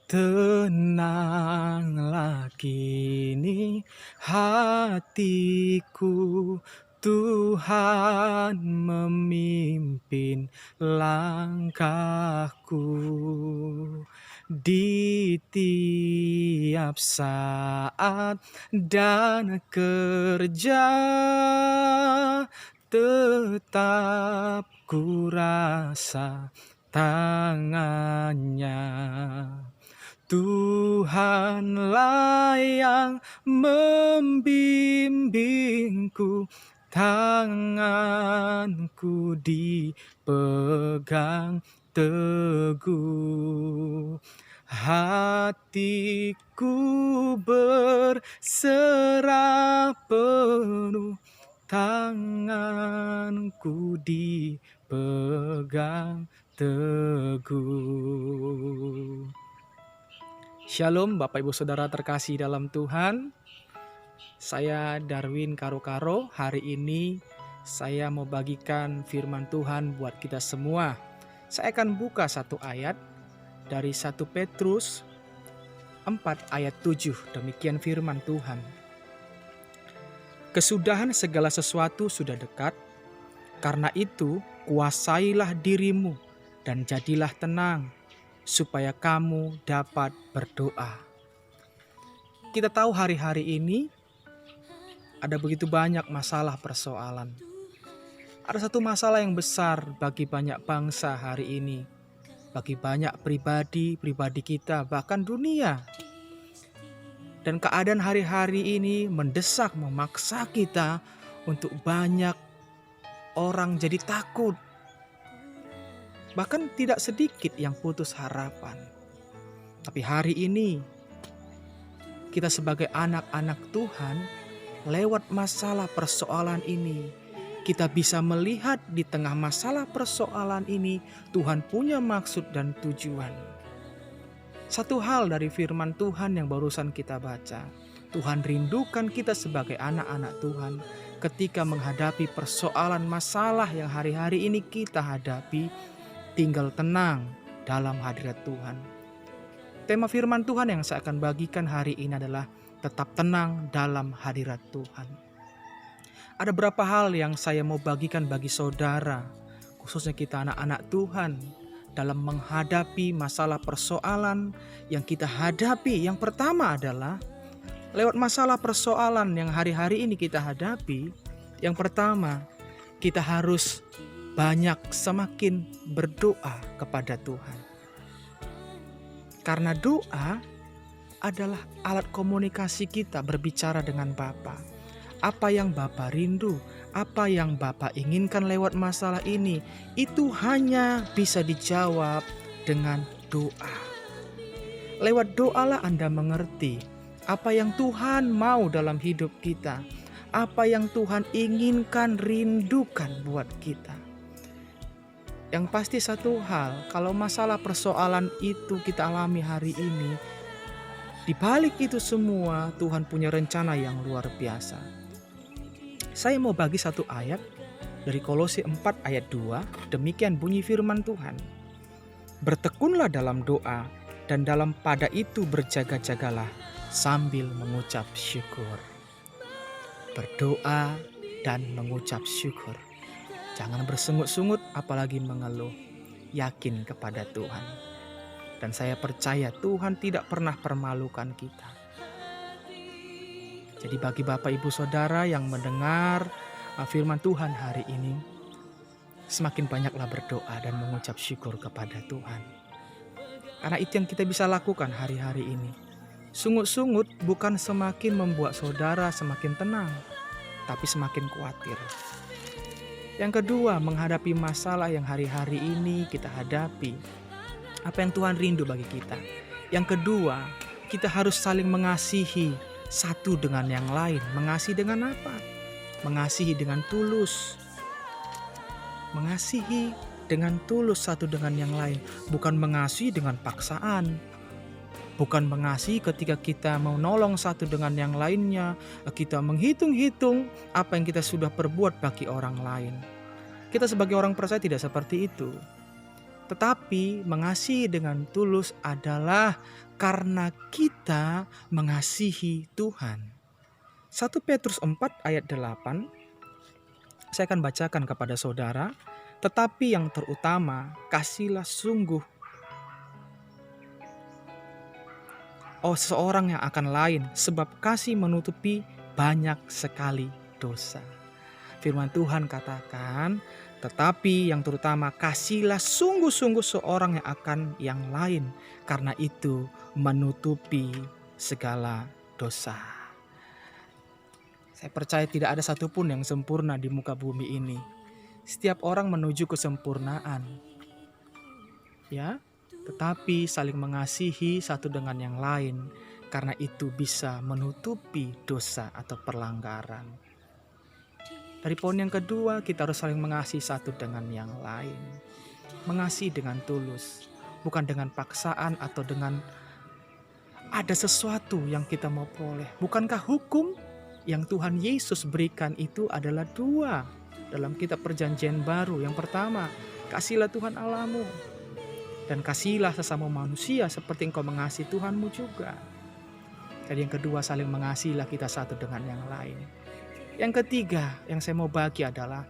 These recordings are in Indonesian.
Tenanglah kini hatiku, Tuhan memimpin langkahku. Di tiap saat dan kerja, tetap ku rasa tangannya. Tuhanlah yang membimbingku, tanganku dipegang teguh. Hatiku berserah penuh, tanganku dipegang teguh. Shalom Bapak Ibu Saudara terkasih dalam Tuhan. Saya Darwin Karo-Karo. Hari ini saya mau bagikan firman Tuhan buat kita semua. Saya akan buka satu ayat dari 1 Petrus 4 ayat 7. Demikian firman Tuhan. Kesudahan segala sesuatu sudah dekat. Karena itu kuasailah dirimu dan jadilah tenang, supaya kamu dapat berdoa. Kita tahu hari-hari ini ada begitu banyak masalah persoalan. Ada satu masalah yang besar bagi banyak bangsa hari ini, bagi banyak pribadi kita, bahkan dunia. Dan keadaan hari-hari ini mendesak, memaksa kita untuk banyak orang jadi takut. Bahkan tidak sedikit yang putus harapan. Tapi hari ini kita sebagai anak-anak Tuhan, lewat masalah persoalan ini, kita bisa melihat di tengah masalah persoalan ini, Tuhan punya maksud dan tujuan. Satu hal dari firman Tuhan yang barusan kita baca, Tuhan rindukan kita sebagai anak-anak Tuhan ketika menghadapi persoalan masalah yang hari-hari ini kita hadapi, tinggal tenang dalam hadirat Tuhan. Tema firman Tuhan yang saya akan bagikan hari ini adalah tetap tenang dalam hadirat Tuhan. Ada beberapa hal yang saya mau bagikan bagi saudara, khususnya kita anak-anak Tuhan, dalam menghadapi masalah persoalan yang kita hadapi. Yang pertama adalah lewat masalah persoalan yang hari-hari ini kita hadapi, yang pertama kita harus banyak semakin berdoa kepada Tuhan. Karena doa adalah alat komunikasi kita berbicara dengan Bapa. Apa yang Bapa rindu, apa yang Bapa inginkan lewat masalah ini, itu hanya bisa dijawab dengan doa. Lewat doalah Anda mengerti apa yang Tuhan mau dalam hidup kita, apa yang Tuhan inginkan, rindukan buat kita. Yang pasti satu hal, kalau masalah persoalan itu kita alami hari ini, di balik itu semua Tuhan punya rencana yang luar biasa. Saya mau bagi satu ayat dari Kolose 4 ayat 2, demikian bunyi firman Tuhan. Bertekunlah dalam doa dan dalam pada itu berjaga-jagalah sambil mengucap syukur. Berdoa dan mengucap syukur. Jangan bersungut-sungut apalagi mengeluh. Yakin kepada Tuhan. Dan saya percaya Tuhan tidak pernah permalukan kita. Jadi bagi Bapak Ibu Saudara yang mendengar firman Tuhan hari ini, semakin banyaklah berdoa dan mengucap syukur kepada Tuhan. Karena itu yang kita bisa lakukan hari-hari ini. Sungut-sungut bukan semakin membuat saudara semakin tenang, tapi semakin khawatir. Yang kedua, menghadapi masalah yang hari-hari ini kita hadapi. Apa yang Tuhan rindu bagi kita? Yang kedua, kita harus saling mengasihi satu dengan yang lain. Mengasihi dengan apa? Mengasihi dengan tulus. Mengasihi dengan tulus satu dengan yang lain. Bukan mengasihi dengan paksaan. Bukan mengasihi ketika kita mau nolong satu dengan yang lainnya, kita menghitung-hitung apa yang kita sudah perbuat bagi orang lain. Kita sebagai orang percaya tidak seperti itu. Tetapi mengasihi dengan tulus adalah karena kita mengasihi Tuhan. 1 Petrus 4 ayat 8, saya akan bacakan kepada saudara. Tetapi yang terutama, kasihlah sungguh seseorang yang akan lain, sebab kasih menutupi banyak sekali dosa. Firman Tuhan katakan, tetapi yang terutama kasihlah sungguh-sungguh seorang yang akan yang lain, karena itu menutupi segala dosa. Saya percaya tidak ada satupun yang sempurna di muka bumi ini. Setiap orang menuju kesempurnaan. Ya, tetapi saling mengasihi satu dengan yang lain, karena itu bisa menutupi dosa atau pelanggaran. Dari poin yang kedua, kita harus saling mengasihi satu dengan yang lain. Mengasihi dengan tulus, bukan dengan paksaan atau dengan ada sesuatu yang kita mau peroleh. Bukankah hukum yang Tuhan Yesus berikan itu adalah 2 dalam kitab perjanjian baru? Yang pertama, kasihilah Tuhan Allahmu, dan kasihilah sesama manusia seperti engkau mengasihi Tuhanmu juga. Dan yang kedua, saling mengasihilah kita satu dengan yang lain. Yang ketiga yang saya mau bagi adalah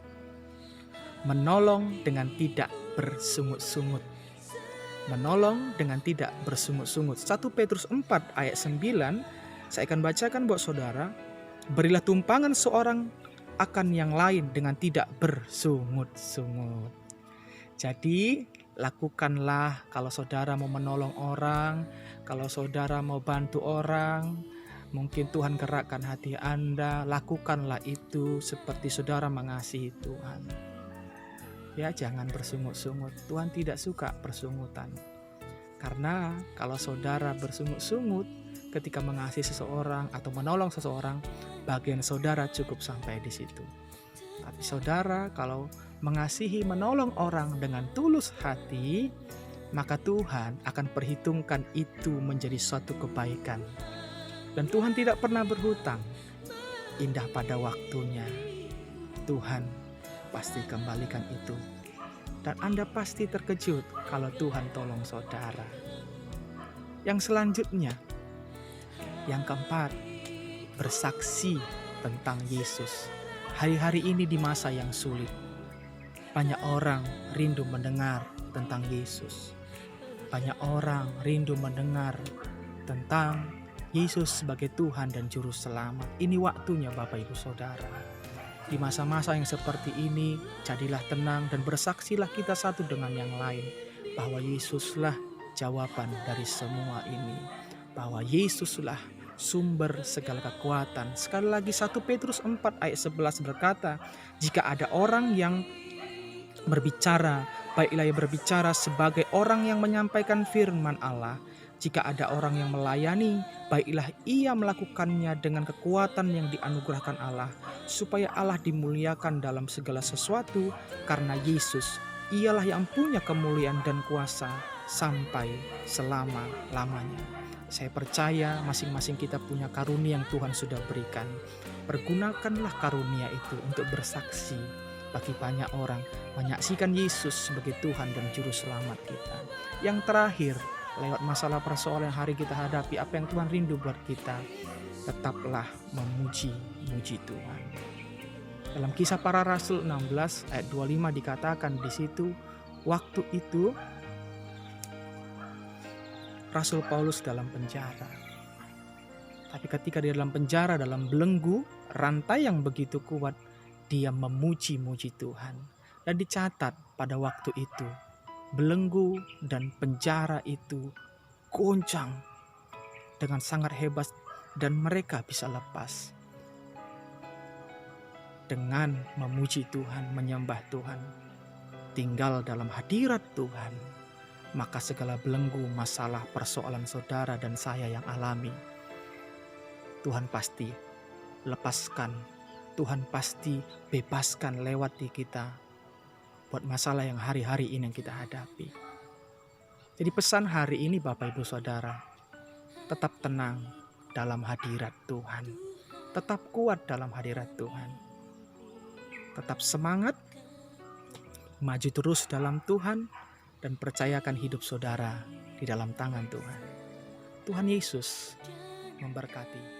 menolong dengan tidak bersungut-sungut. Menolong dengan tidak bersungut-sungut. 1 Petrus 4 ayat 9, saya akan bacakan buat saudara. Berilah tumpangan seorang akan yang lain dengan tidak bersungut-sungut. Jadi lakukanlah kalau saudara mau menolong orang, kalau saudara mau bantu orang, mungkin Tuhan gerakkan hati Anda, lakukanlah itu seperti saudara mengasihi Tuhan. Ya, jangan bersungut-sungut. Tuhan tidak suka persungutan. Karena kalau saudara bersungut-sungut ketika mengasihi seseorang atau menolong seseorang, bagian saudara cukup sampai di situ. Tapi saudara kalau mengasihi menolong orang dengan tulus hati, maka Tuhan akan perhitungkan itu menjadi suatu kebaikan. Dan Tuhan tidak pernah berhutang. Indah pada waktunya. Tuhan pasti kembalikan itu. Dan Anda pasti terkejut kalau Tuhan tolong saudara. Yang selanjutnya, yang keempat, bersaksi tentang Yesus. Hari-hari ini di masa yang sulit, banyak orang rindu mendengar tentang Yesus. Banyak orang rindu mendengar tentang Yesus sebagai Tuhan dan Juru Selamat. Ini waktunya Bapak Ibu Saudara. Di masa-masa yang seperti ini, jadilah tenang dan bersaksilah kita satu dengan yang lain. Bahwa Yesuslah jawaban dari semua ini. Bahwa Yesuslah sumber segala kekuatan. Sekali lagi 1 Petrus 4 ayat 11 berkata, jika ada orang yang berbicara, baiklah ia berbicara sebagai orang yang menyampaikan firman Allah. Jika ada orang yang melayani, baiklah ia melakukannya dengan kekuatan yang dianugerahkan Allah, supaya Allah dimuliakan dalam segala sesuatu, karena Yesus ialah yang punya kemuliaan dan kuasa sampai selama-lamanya. Saya percaya masing-masing kita punya karunia yang Tuhan sudah berikan. Pergunakanlah karunia itu untuk bersaksi bagi banyak orang, menyaksikan Yesus sebagai Tuhan dan Juru Selamat kita. Yang terakhir, lewat masalah persoalan yang hari kita hadapi, apa yang Tuhan rindu buat kita, tetaplah memuji Tuhan. Dalam Kisah Para Rasul 16 ayat 25 dikatakan di situ, waktu itu Rasul Paulus dalam penjara. Tapi ketika dia dalam penjara, dalam belenggu, rantai yang begitu kuat, dia memuji-muji Tuhan. Dan dicatat pada waktu itu, belenggu dan penjara itu goncang dengan sangat hebat dan mereka bisa lepas. Dengan memuji Tuhan, menyembah Tuhan, tinggal dalam hadirat Tuhan, maka segala belenggu, masalah, persoalan saudara dan saya yang alami, Tuhan pasti lepaskan, Tuhan pasti bebaskan lewat di kita buat masalah yang hari-hari ini yang kita hadapi. Jadi pesan hari ini Bapak Ibu Saudara, tetap tenang dalam hadirat Tuhan, tetap kuat dalam hadirat Tuhan, tetap semangat, maju terus dalam Tuhan, dan percayakan hidup saudara di dalam tangan Tuhan. Tuhan Yesus memberkati.